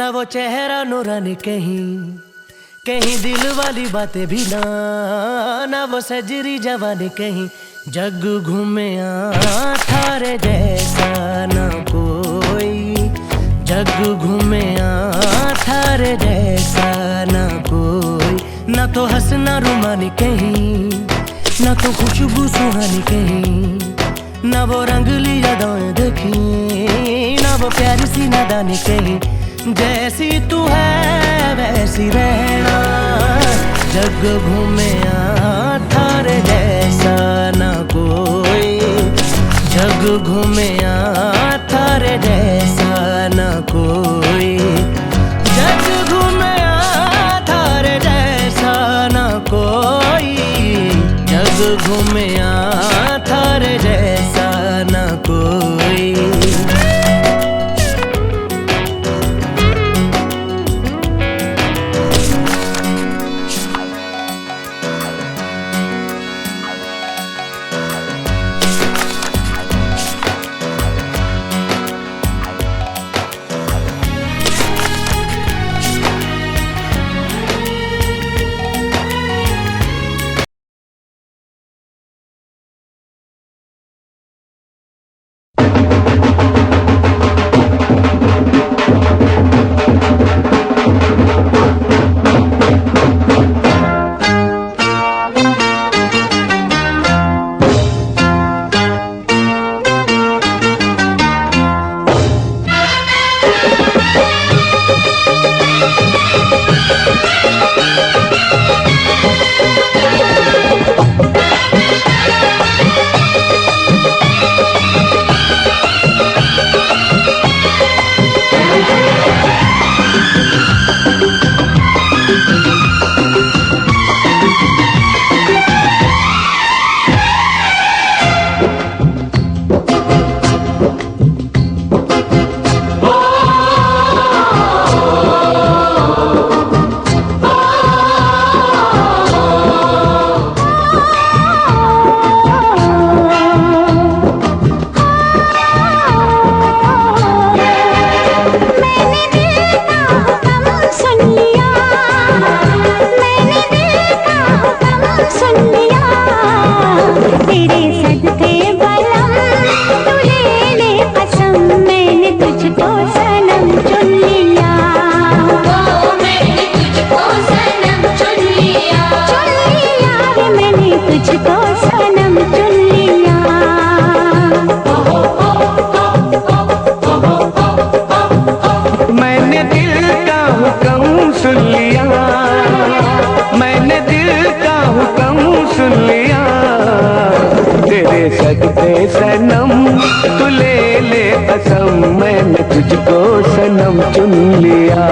ना वो चेहरा नूरानी कहीं कहीं दिल वाली बातें भी ना वो सजरी जवानी कहीं जग घूमे थारे जैसा ना कोई जग घूमे थारे जैसा ना कोई ना तो हंसना रुमानी कहीं ना तो खुशबू सुहानी कहीं ना वो रंगली यादें देखी ना वो प्यारी सी नादानी कहीं जैसी तू है वैसी रहना जग घूमे थारे जैसा ना कोई जग घूमे थारे जैसा ना कोई जग घूमे थारे जैसा ना कोई जग घूमे थारे जैसा ना कोई। सनम तू ले ले कसम मैंने तुझको सनम चुन लिया।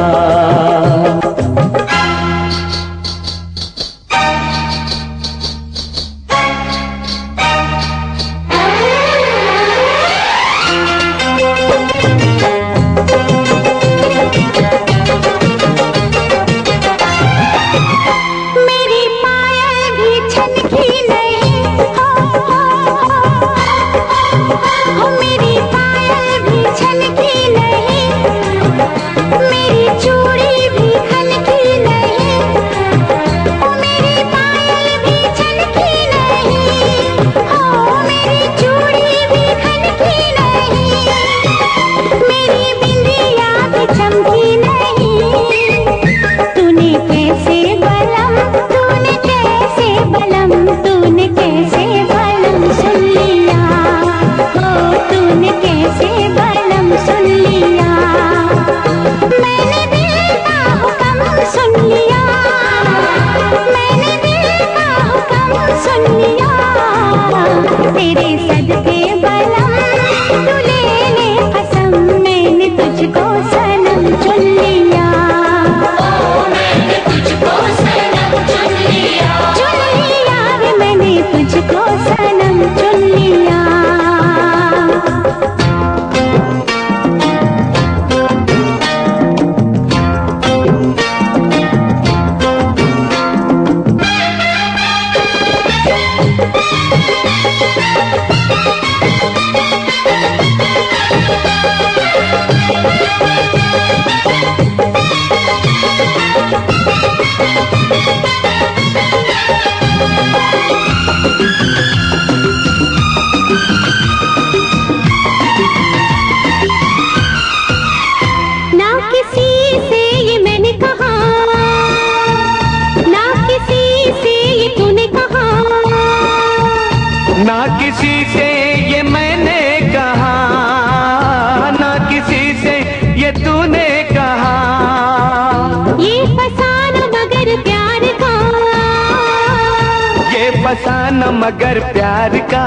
फसाना मगर प्यार का।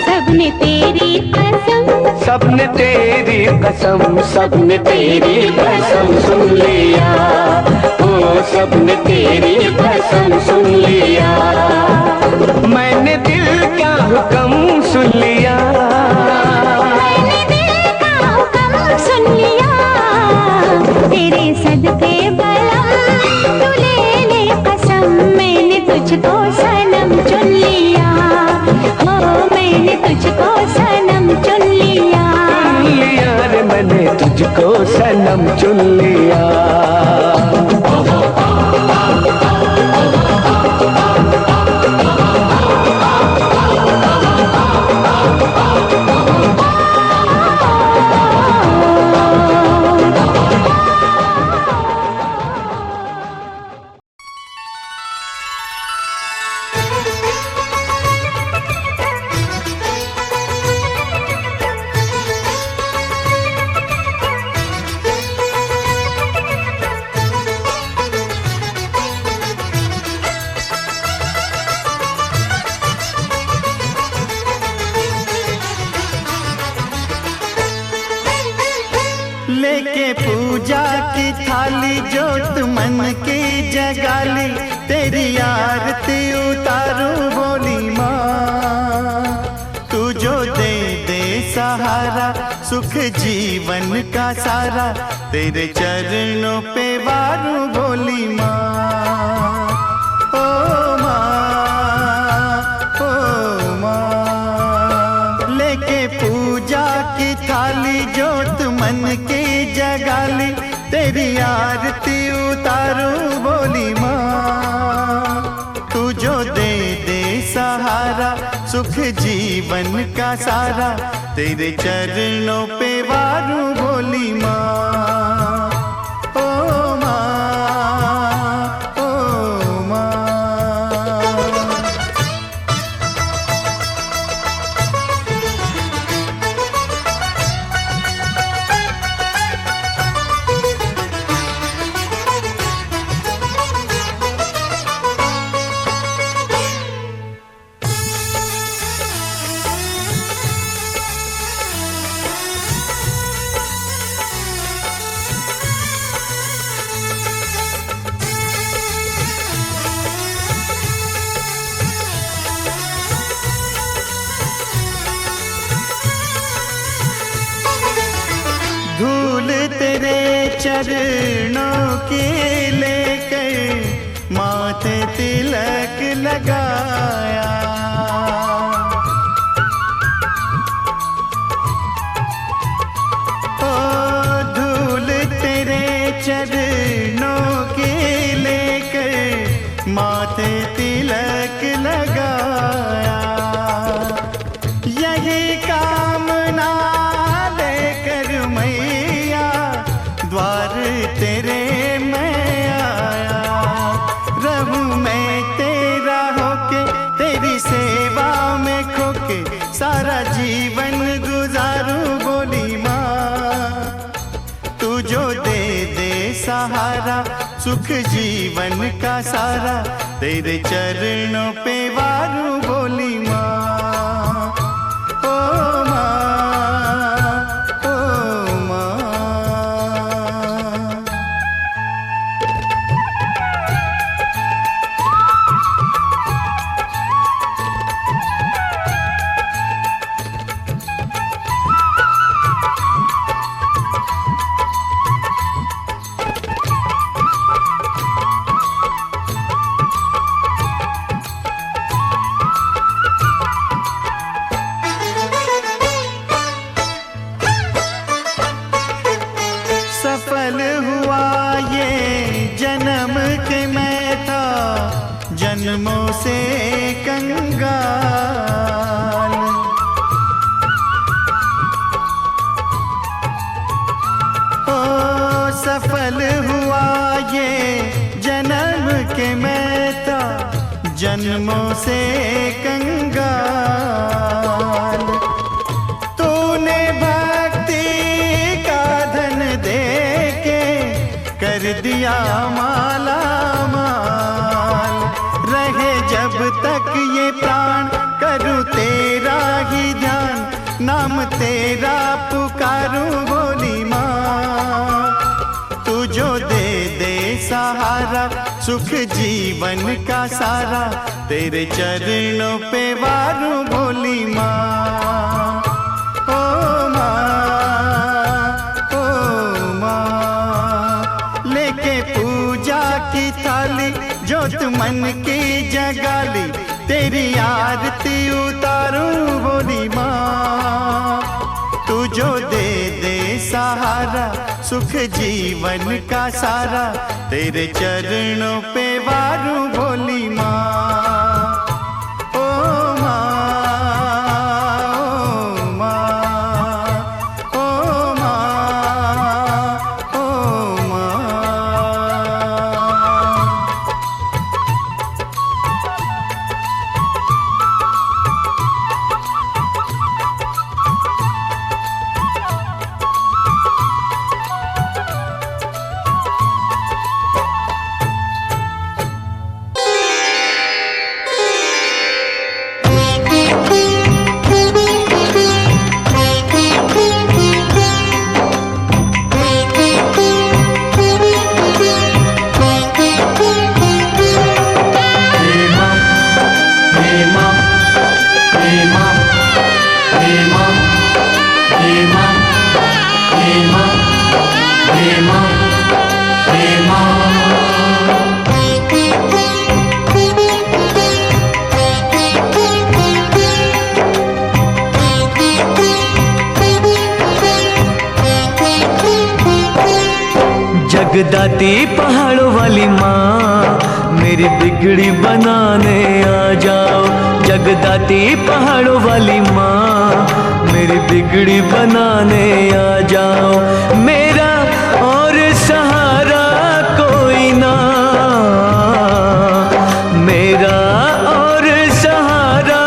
सबने तेरी कसम, सबने तेरी कसम, सबने तेरी कसम सुन लिया। ओ सबने तेरी कसम सुन लिया। मैंने दिल का हुक्म सुन लिया। मैंने दिल का हुक्म सुन लिया। तेरे सदके बलम तू ले ले कसम, मैंने तुझको सनम चुन लिया। हो मैंने तुझको सनम चुन लिया। चुन लिया रे मैंने तुझको सनम चुन लिया। लेके पूजा की थाली जोत मन की जगाली, तेरी आरती उतारू बोली माँ। तू जो दे दे सहारा सुख जीवन का सारा, तेरे चरणों पे वारू बोली माँ। ओ माँ, ओ माँ। लेके पूजा की थाली जोत मन की जगाली, तेरी आरती उतारू बोली माँ। तू जो दे दे सहारा सुख जीवन का सारा, तेरे चरणों पे वारू बोली माँ। ओ माँ, ओ माँ। धूल तेरे चरणों की लेकर माथे तिलक लगाया। ओ धूल तेरे चरणों की लेकर माथे तिलक लगाया। यही कामना लेकर मैया द्वार तेरे मैं आया। रहूं मैं तेरा होके तेरी सेवा में खोके, सारा जीवन गुजारूं बोली माँ। तू जो दे दे सहारा सुख जीवन का सारा, तेरे चरणों पे वारू बोली माँ। ओ माँ, ओ माँ। सफल हुआ ये जन्म के मैं था जन्मों से कंगाल। ओ सफल हुआ ये जन्म के मैं था जन्मों से कंगाल। तूने भक्ति का धन दे कर दिया माला माल, रहे तक ये प्राण करूं तेरा ही ध्यान, नाम तेरा पुकारूं भोली माँ। तू जो दे दे सहारा सुख जीवन का सारा, तेरे चरणों पे वारूं भोली माँ। ओ माँ लेके पूजा की थाली, जोत मन की जगाली, तेरी आरती उतारूं भोली माँ। तू जो दे दे सहारा सुख जीवन का सारा, तेरे चरणों पे वारूं भोली माँ। ओ माँ, ओ माँ, ओ माँ, ओ माँ। जगदाती पहाड़ों वाली माँ, मेरी बिगड़ी बनाने आ जाओ। जगदाती पहाड़ों वाली माँ, मेरी बिगड़ी बनाने आ जाओ। मेरा और सहारा कोई ना, मेरा और सहारा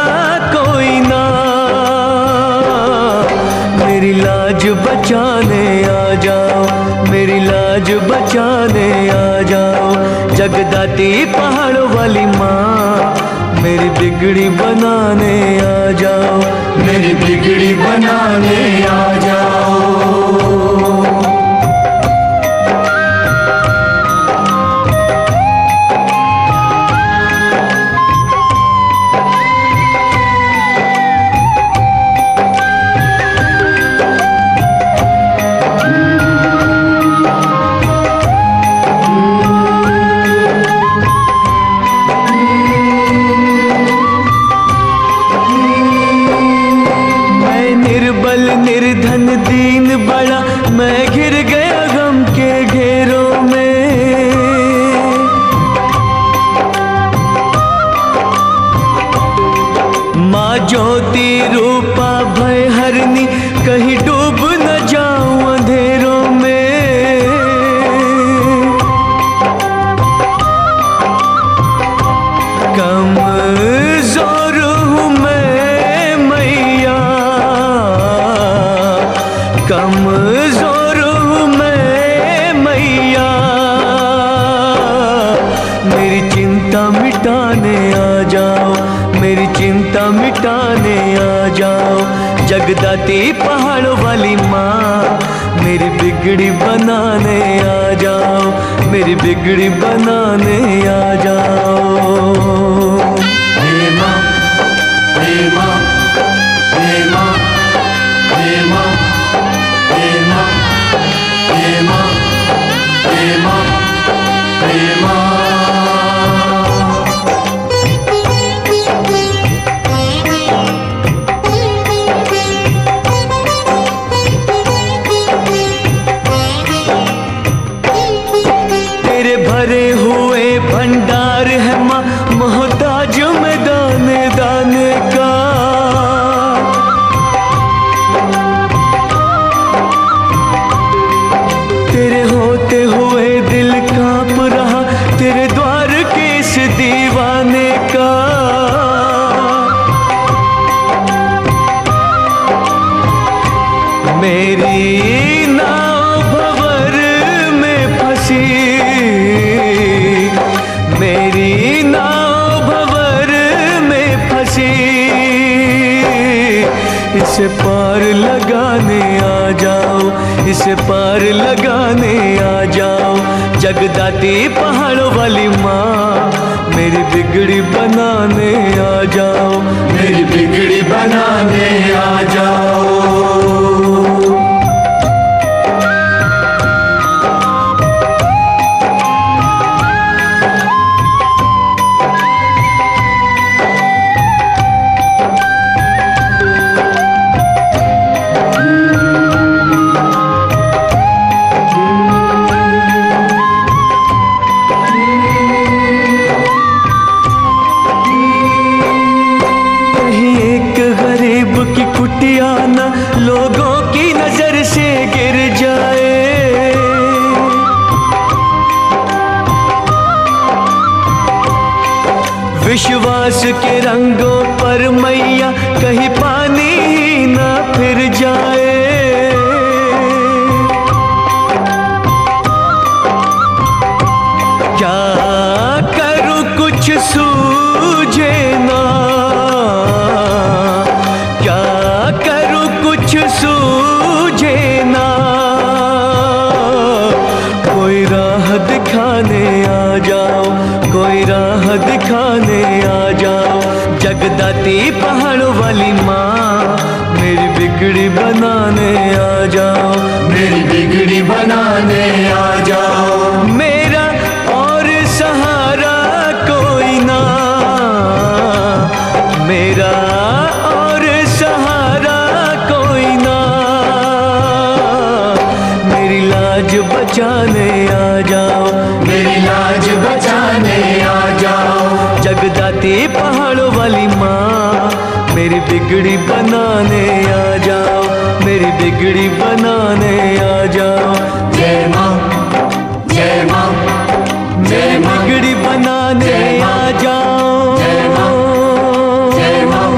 कोई ना, मेरी लाज बचाने आ जाओ, मेरी लाज बचाने आ जाओ। जगदाती पहाड़ों वाली माँ, मेरी बिगड़ी बनाने आ जाओ, मेरी बिगड़ी बनाने आ जाओ। निर्धन दीन बड़ा, मैं घिर गया गम के घेरों में। माँ ज्योति रूपा भय हरनी, कहीं डूब न जाऊं अंधेरों में। कमजोर हूँ मैं मैया, कमजोर हूँ मैं मैया, मेरी चिंता मिटाने आ जाओ, मेरी चिंता मिटाने आ जाओ। जगदाती पहाड़ों वाली माँ, मेरी बिगड़ी बनाने आ जाओ, मेरी बिगड़ी बनाने आ जाओ। हे माँ, हे माँ, हे माँ, हे माँ, हे माँ, हे माँ, हे माँ, हे माँ। तेरे भरे हुए भंडार है माँ, मोहताज में दाने दाने का। तेरे होते हुए दिल कांप रहा, तेरे द्वार के इस दीवाने का। मेरी नाव भंवर में फंसी, मेरी नाव भंवर इसे पार लगाने आ जाओ, इसे पार लगाने आ जाओ। जगदाती पहाड़ों वाली माँ मेरी बिगड़ी बनाने आ जाओ, मेरी बिगड़ी बनाने आ जाओ। कुटिया न लोगों की नजर से गिर जाए, विश्वास के रंगों पर मैया कहीं पानी ही न फिर जाए। क्या करूं कुछ सूझे ना, सूझे ना, कोई राह दिखाने आ जाओ, कोई राह दिखाने आ जाओ। जगदाती पहाड़ों वाली माँ मेरी बिगड़ी बनाने आ जाओ, मेरी बिगड़ी बनाने आ जाओ। मेरा और सहारा कोई ना, मेरा और सहारा कोई ना, मेरी लाज बचाने आ जाओ, मेरी लाज बचाने आ जाओ। जगदाती पहाड़ों वाली माँ मेरी बिगड़ी बनाने आ जाओ, मेरी बिगड़ी बनाने आ जाओ। जय माँ, जय माँ, जय माँ, बिगड़ी बनाने आ जाओ। जय माँ, जय माँ,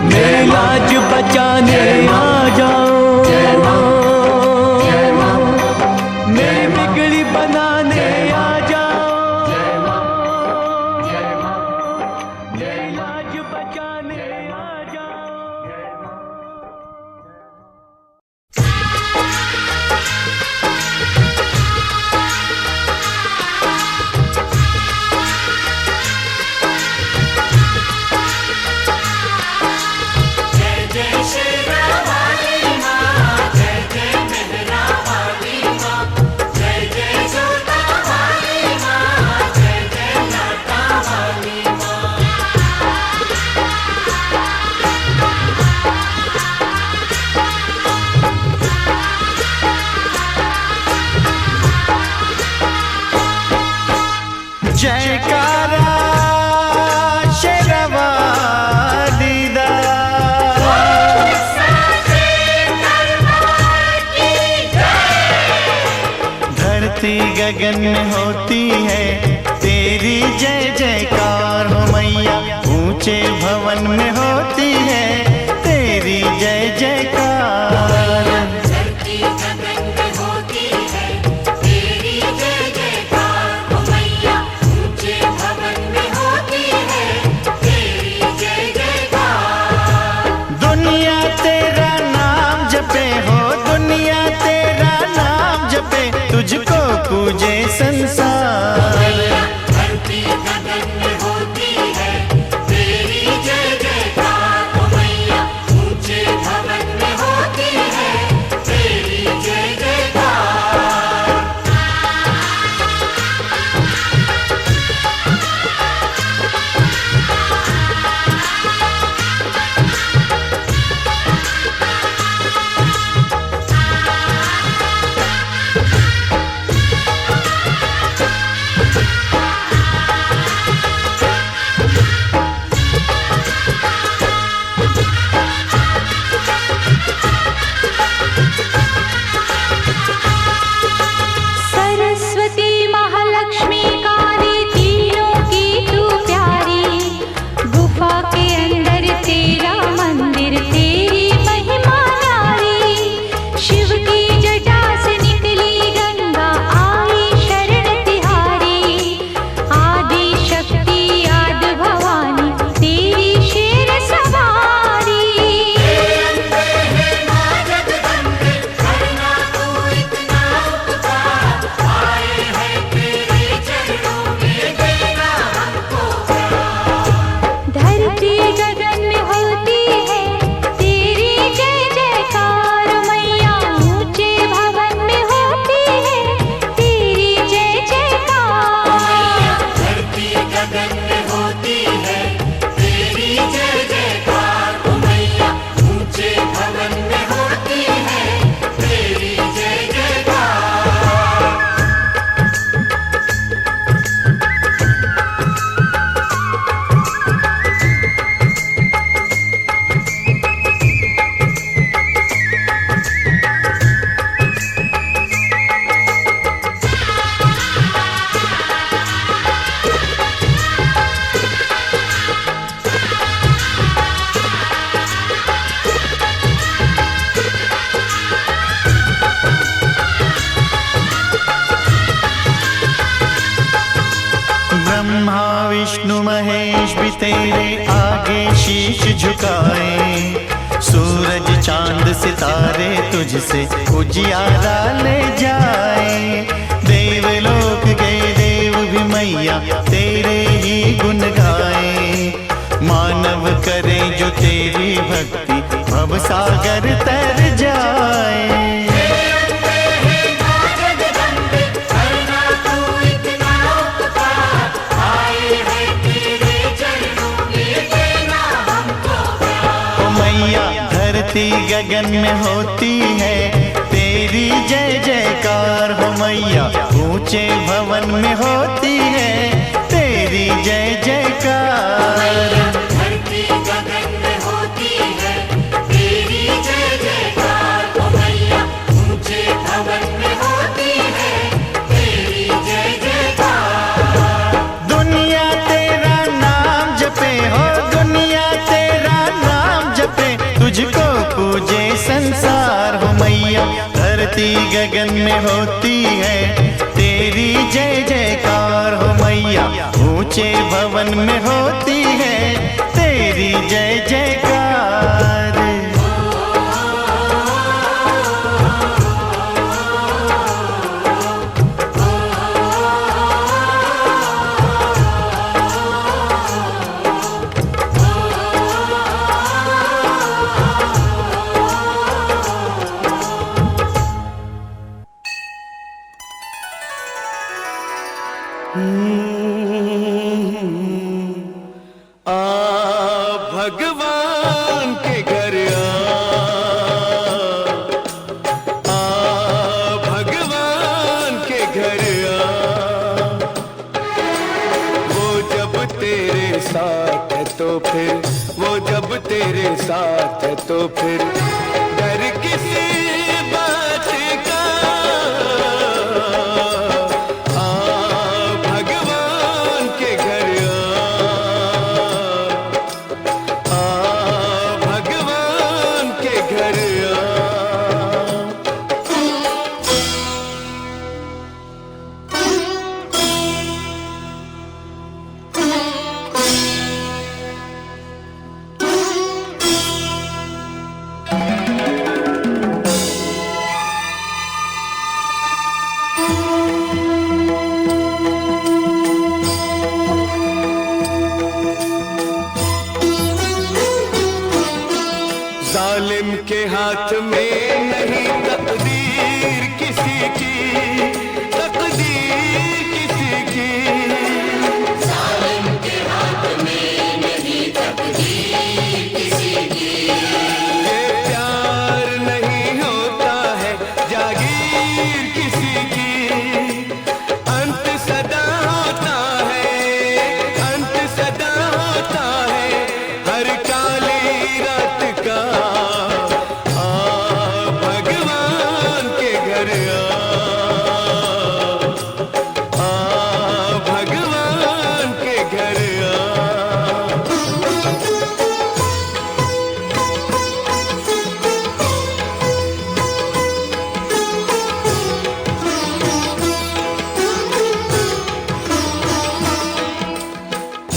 मेरी लाज बचाने आ जाओ। जय माँ, जय माँ, मेरी बिगड़ी बनाने आ जाओ। जय माँ, जय माँ, मेरी लाज बचाने आ जाओ। जय माँ। जयकारा शेरवाली दा, धरती गगन में होती है तेरी जय जयकार हो मैया, ऊंचे भवन में होती है तेरी जय जयकार। तुझको पूजे संसार, धरती गगन में होती है तेरी जय जयकार। विष्णु महेश भी तेरे आगे शीश झुकाए। सूरज चांद सितारे तुझसे उजियारा ले जाए। देवलोक के देव भी मैया तेरे ही गुण गाए। मानव करे जो तेरी भक्ति भव सागर तर जाए। धरती गगन में होती है तेरी जय जयकार हो मैया। ऊंचे भवन में होती है तेरी जय जयकार। धरती गगन में होती है तेरी जय जयकार हो मैया। ऊंचे भवन में होती है तेरी जय जयकार। दुनिया तेरा नाम जपे हो, दुनिया तेरा नाम जपे, तुझको पूजे संसार हो मैया। धरती गगन में होती है तेरी जय जयकार हो मैया। ऊंचे भवन में होती है तेरी जय जयकार। भगवान के घर भगवान के घर वो जब तेरे साथ है तो फिर, वो जब तेरे साथ है तो फिर डर किसी बात का। भगवान के घर भगवान के घर जालिम के हाथ में नहीं तकदीर किसी की, तकदीर किसी की। जालिम के हाथ में नहीं तकदीर किसी की। ये प्यार नहीं होता है जागीर किसी की। अंत सदा होता है, अंत सदा होता है हर काली रात का। भगवान के घर भगवान के घर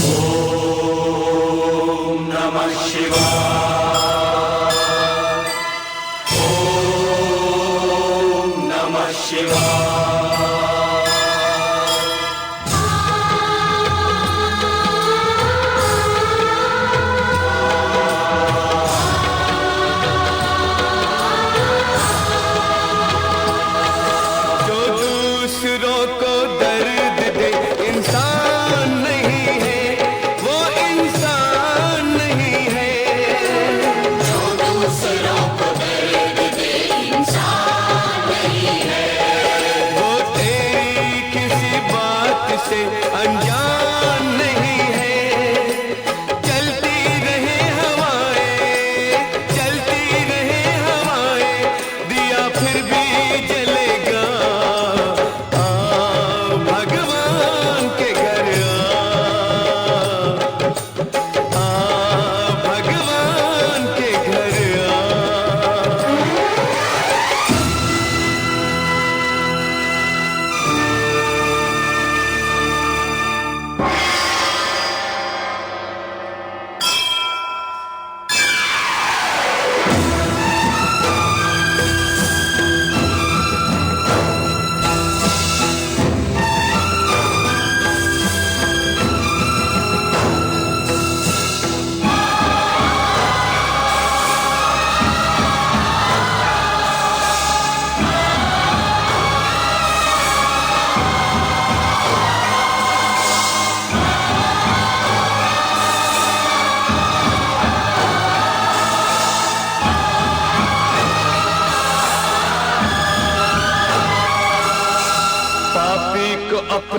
ओम नमः शिवाय। ओम नमः शिवाय। जो दूसरों को दर्द दे इंसान नहीं है, वो इंसान नहीं है। जो दूसरों को दर्द दे इंसान नहीं है। वो तेरी किसी बात से अनजान नहीं है। चलती रहे हवाएं, चलती रहे हवाएं, दिया फिर भी जलेगा। भगवान के घर भगवान के घर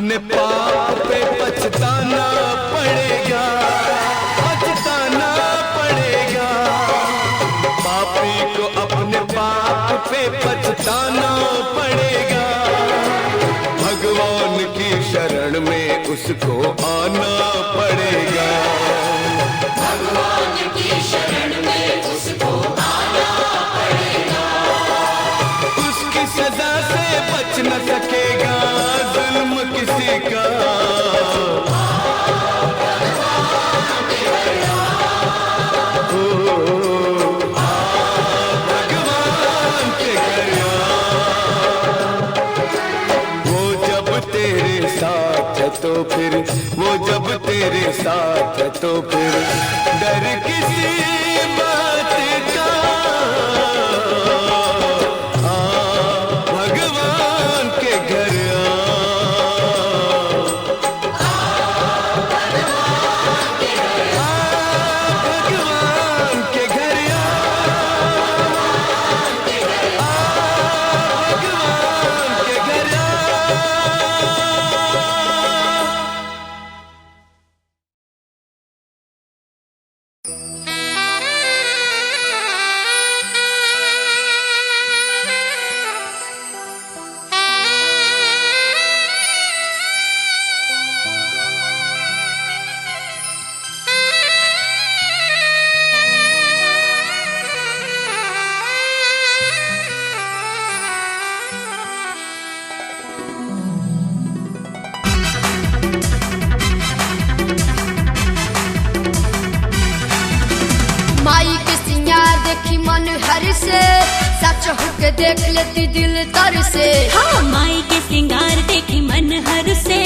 अपने पाप पे पछताना पड़ेगा, पछताना पड़ेगा। पापी को अपने पाप पे पछताना पड़ेगा। भगवान की शरण में उसको आना पड़ेगा, भगवान की शरण में उसको आना पड़ेगा। उसकी सजा से बच न सकेगा जुल्म किसी का। भगवान के घर वो जब तेरे साथ है तो फिर, वो जब तेरे साथ है तो फिर डर किसी बात का। भगवान के घर भगवान के घर भगवान के घर। माई के सिया देखी मन हर से, सच होके देख लेती दिल तर से। हाँ माई के सिंगार देखे मन हर से,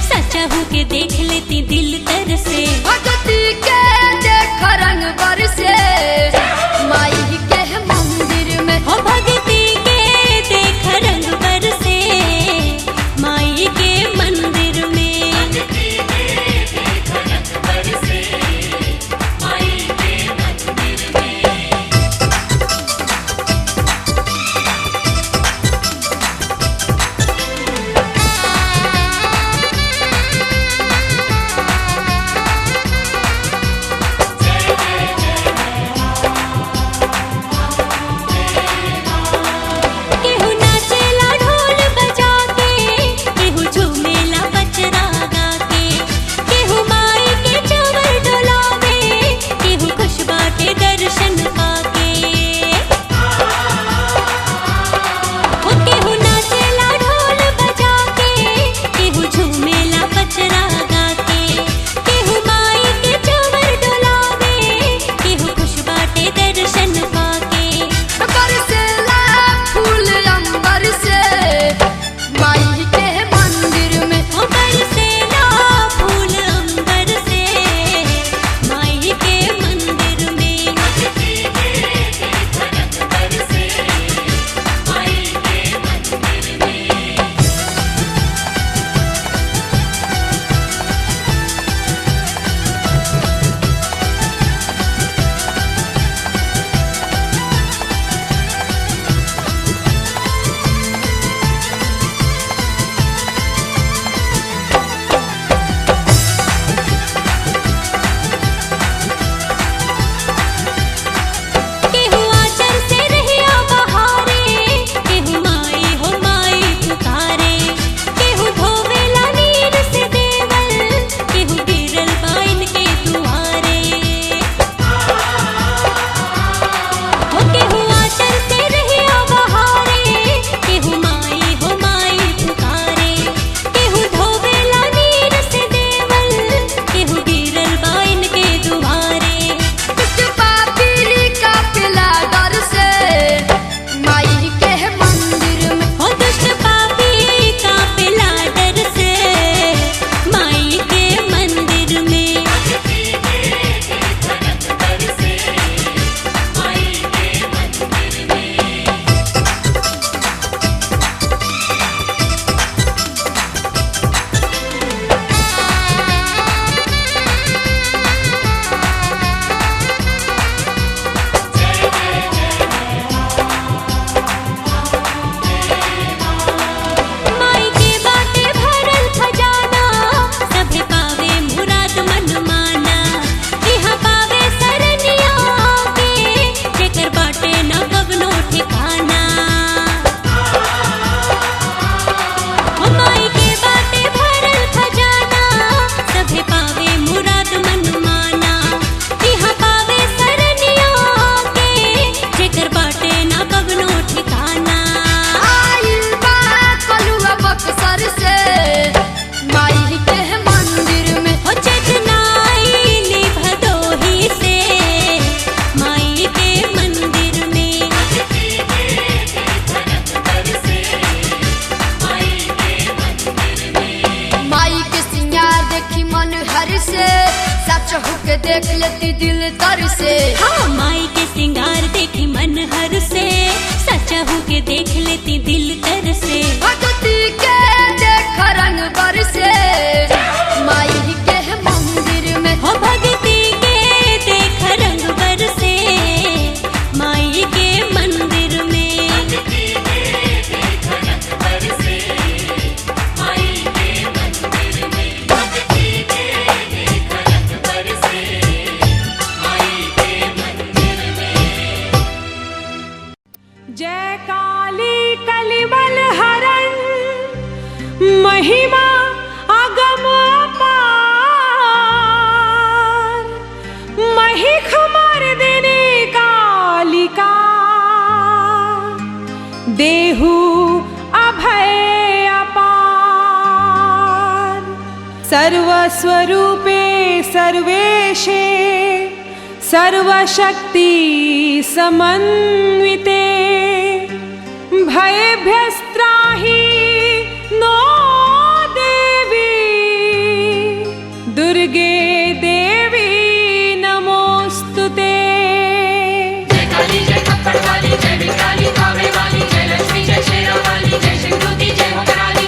सच्चा होके देख लेती दिल तर से। भगती के देख रंग बरसे, माई के मंदिर में हो भक्ति के देख रंग बरसे, माई के मंदिर में। माई देख लेती दिल तर से। हाँ माई के सिंगार देखे मन हर से, सच्चा हूँ के देख लेती दिल तर से। भगती के देख रंग बरसे माई के मंदिर में। हो भगती के देख रंग बरसे माई के मंदिर में। जय काली कलिमल हरण महिमा अगम अपार, महिख मर्दिनी कालिका देहु अभय अपार। सर्वस्वरूपे सर्वेशे सर्वशक्ति समन्विते, भयभ्यस्त्राहि नो देवी दुर्गे देवी नमोस्तुते। जय काली जय खप्पड़ वाली जय विकराली खावे वाली जय लक्ष्मी जय शेरा वाली जय सिंधुती जय हो कराली।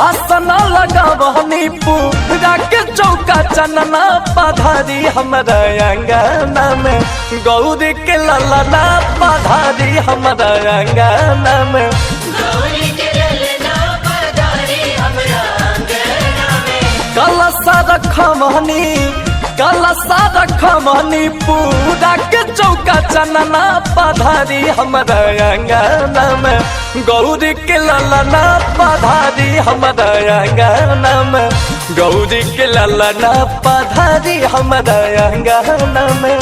आसन लगावनी पूरा के चौका चनना पधारी हमरा अंगना में गौरी के ललना पधारी हमरा अंगना में कलशा रखमनी पूरा के चौका चनना पधारी हमरा अंगना में गौरी के ललना पधारी हमरा अंगना में गौरी के ललना पधारी हमरा अंगना में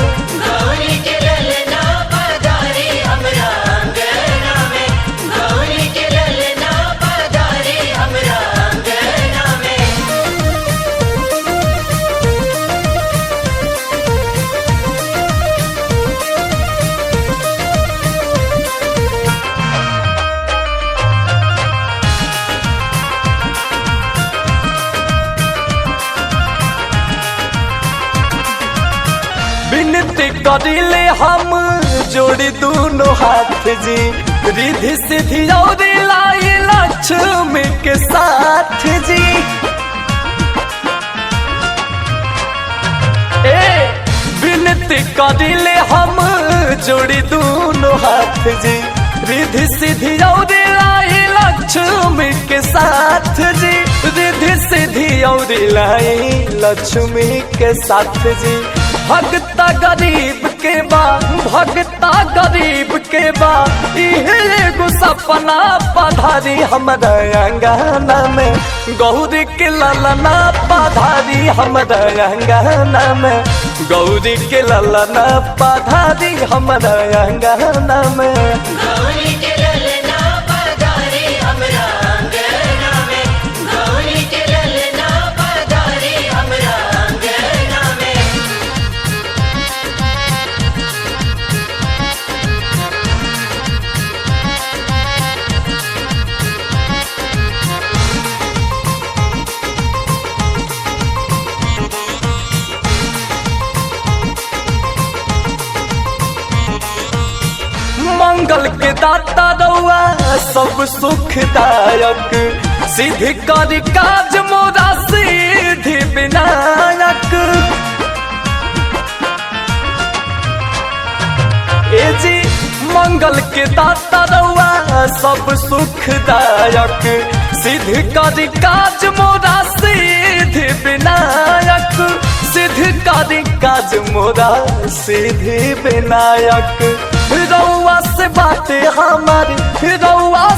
विनती करिले हम जोड़ी दोनों हाथ जी रिधि सिद्धि और लाई लक्ष्मी के साथ जी विनती करिले हम जोड़ी दोनों हाथ जी रिधि सिद्धि और लाई लक्ष्मी के साथ जी रिधि सिद्धि और लाई लक्ष्मी के साथ जी भगता गरीब के बा इहे एगो सपना पधारी हमरा अंगना में गौरी के ललना पधारी हमरा अंगना में गौरी के ललना पधारी हमरा अंगना में मंगल के दाता रउआ सब सुखदायक सिद्धि करी काज मोरा सिद्धि विनायक ए जी मंगल के दाता रउआ सब सुखदायक सिद्धि करी काज मोरा सिद्धि विनायक सिद्धि करी काज मोरा सिद्धि विनायक रउआ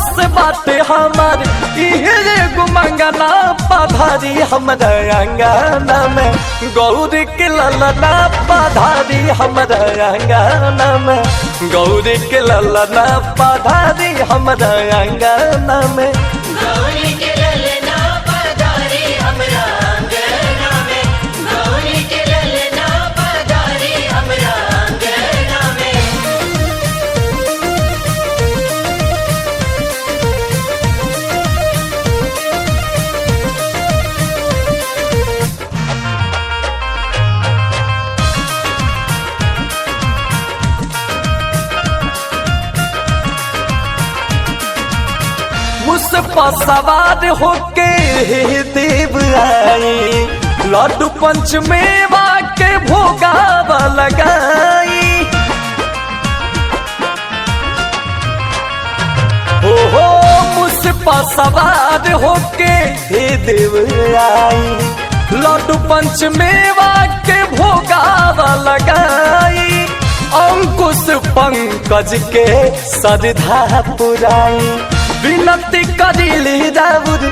से बाटे हमार इहे एगो मंगना पधारी हमरा अंगना में गौरी के ललना पधारी हमरा अंगना में गौरी के ललना पधारी हमरा अंगना में पर सवार होके देव आई लड्डू पंचमेवा के भोगावा लगाई हो मुझ पर सवार होके देव आई लड्डू पंचमेवा के भोगावा लगाई अंकुश पंकज के श्रद्धा पुराई विनती करिली राउर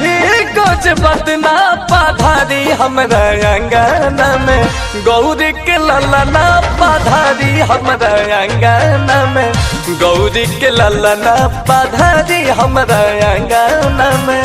हे कुछ बदना पधारी हमरा अंगना में गौरी के ललना पधारी हमरा अंगना में गौरी के ललना पधारी हमरा अंगना में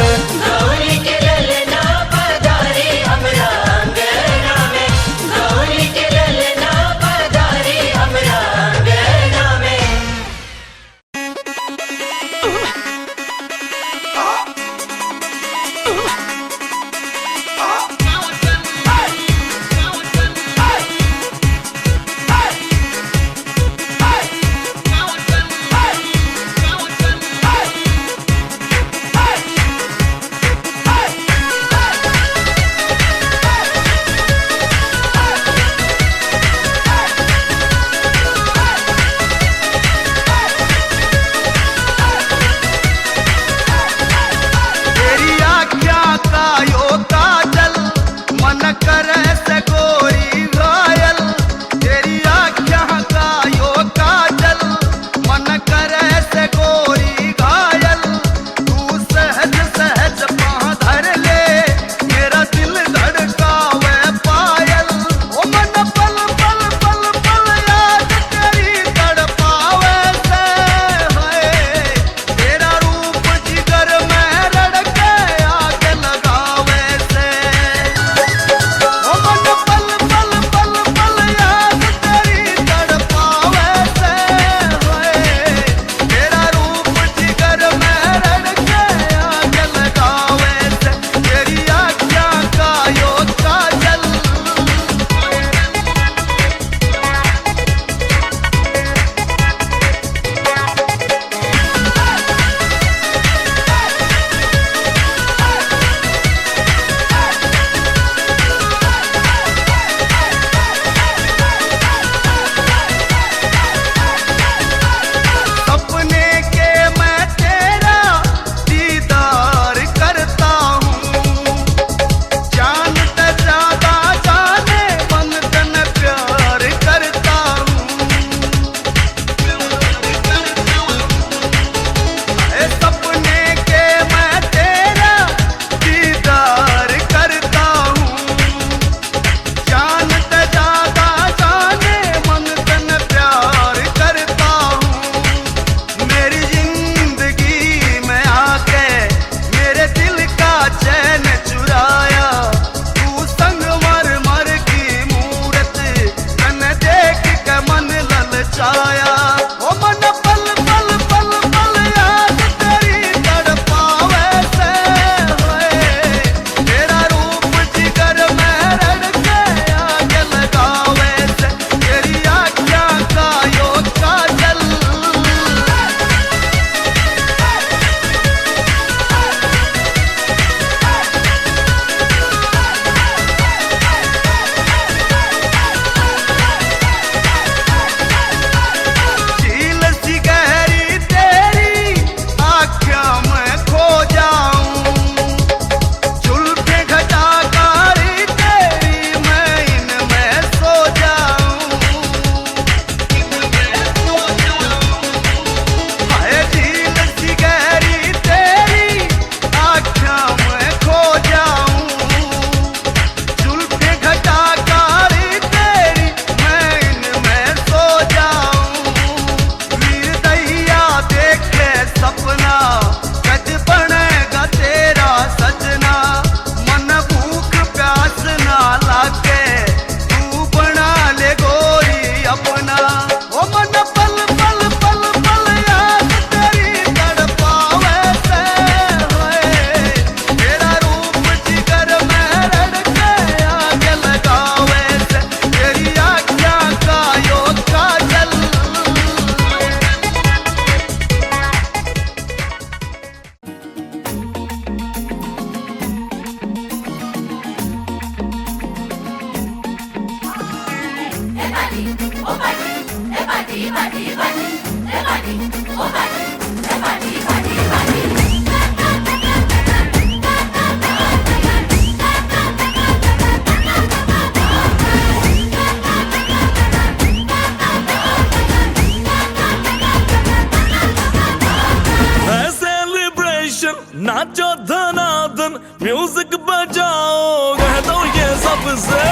है सेलिब्रेशन, नाचो धनाधन, म्यूजिक बजाओ, कह दो ये सबसे।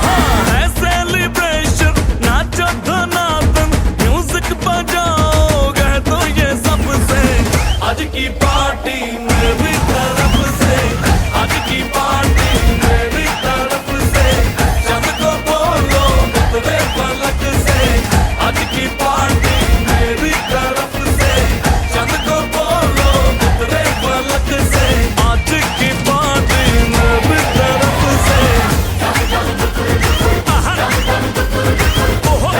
हाँ, है सेलिब्रेशन, नाचो धनाधन, म्यूजिक बजाओ, कह दो ये सबसे। आज की पार्टी मेरी तरफ से, आज की पार्टी मेरी तरफ से, सबको बोलो उतरे पलक से। आज की पार्टी मेरी तरफ से, सबको बोलो उतरे पलक से। आज की पार्टी मेरी तरफ से। आहा। ओहो।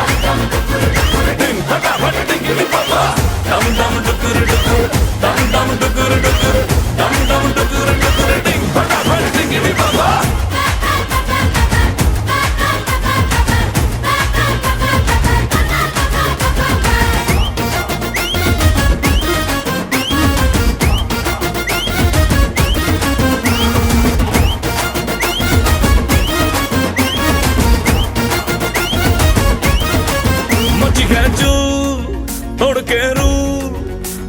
दिन फटाफट टिकरी पापा, दम दम डुकुर डुकुर, दम दम डुकुर डुकुर, दम दम डुकुर डुकुर, दिन फटाफट टिकरी पापा। मची है चूर, तोड़ के रूल,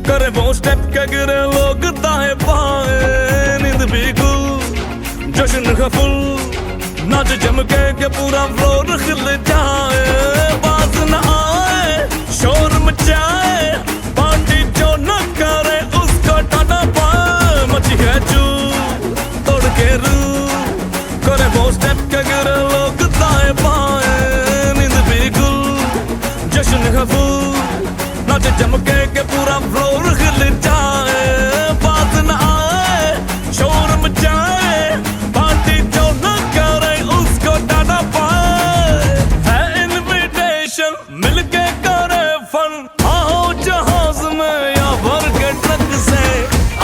करे वो स्टेप के गिरे लोग दाएं बाएं। नींद भी गुल, जश्न का फुल, नाच जम के पूरा फ्लोर खिल जाए। बाज न आए, शोर मचाए, पार्टी जो न करे उसको टाटा पाए। मची है चूर, तोड़ के रूल, करे वो स्टेप के गिरे लोग दाएं बाएं। नींद भी गुल, जश्न है फुल, नाच जम के पूरा फ्लोर हिल जाए। बात न आए, शोर मचाए, पार्टी जो न करे उसको टाटा पाए। है इनविटेशन, मिलके करे फन, आओ जहाज में या भर के ट्रक से।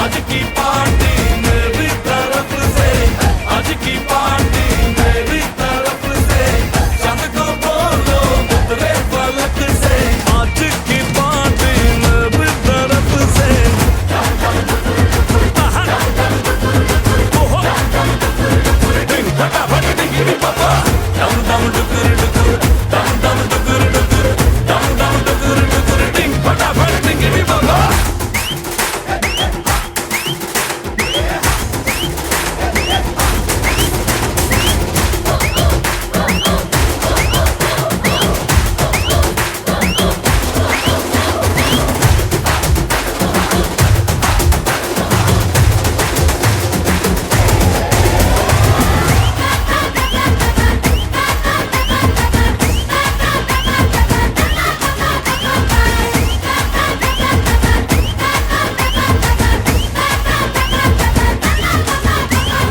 आज की पार्टी मेरी तरफ से, आज की पार्टी मेरी तरफ से, सबको बोलो उतरे पलक से। आज की पार्टी मेरी तरफ से। आहा। ओहो। दिन फटाफट टिकरी पापा, दम दम डुकुर डुकुर, दम दम डुकुर डुकुर, दम दम डुकुर डुकुर, दिन फटाफट टिकरी पापा।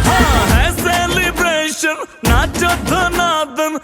हाँ, है सेलिब्रेशन, नाचो धनाधन,